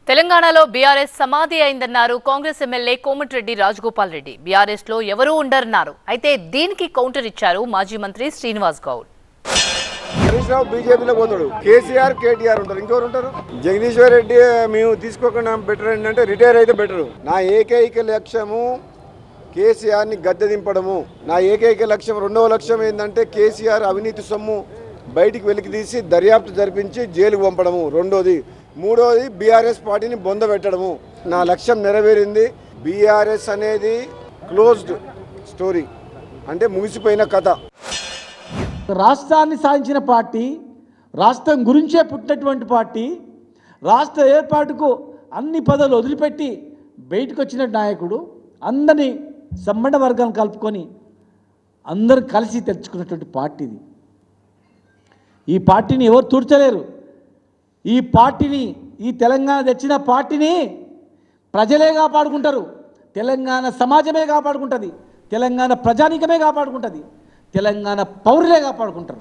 తెలంగాణలో బీఆర్ఎస్ సమాధి అయిందన్నారు Congress MLA Komatireddy Rajagopal Reddy. BRS లో ఎవరూ ఉండరన్నారు. అయితే దీనికి కౌంటర్ ఇచ్చారు మాజీ మంత్రి శ్రీనివాస్ గౌడ్. హరీష్ రావు బీజేపీలో పోతాడు, కేసీఆర్ కేటీఆర్ ఉంటారు, ఇంకెవరు ఉంటారు? జగదీశ్వర్ రెడ్డి మేము తీసుకోకుండా బెటర్ ఏంటంటే రిటైర్ అయితే బెటర్. నా ఏకైక లక్ష్యము కేసీఆర్ని గద్దె దింపడము. నా ఏకైక లక్ష్యం, రెండవ లక్ష్యం ఏంటంటే కేసీఆర్ అవినీతి సొమ్ము బయటికి వెలికి తీసి దర్యాప్తు జరిపించి జైలుకు పంపడము రెండోది. మూడోది బీఆర్ఎస్ పార్టీని బొందబెట్టడము. నా లక్ష్యం నెరవేరింది. బీఆర్ఎస్ అనేది క్లోజ్డ్ స్టోరీ, అంటే ముగిసిపోయిన కథ. రాష్ట్రాన్ని సాధించిన పార్టీ, రాష్ట్రం గురించే పుట్టినటువంటి పార్టీ, రాష్ట్ర ఏర్పాటుకు అన్ని పదవులు వదిలిపెట్టి బయటకు వచ్చిన నాయకుడు, అందరినీ సంబంధ వర్గాలను కలుపుకొని అందరూ కలిసి తెచ్చుకున్నటువంటి పార్టీది. ఈ పార్టీని ఎవరు తూర్చలేరు. ఈ పార్టీని, ఈ తెలంగాణ తెచ్చిన పార్టీని ప్రజలే కాపాడుకుంటారు, తెలంగాణ సమాజమే కాపాడుకుంటుంది, తెలంగాణ ప్రజానీకమే కాపాడుకుంటుంది, తెలంగాణ పౌరులే కాపాడుకుంటారు.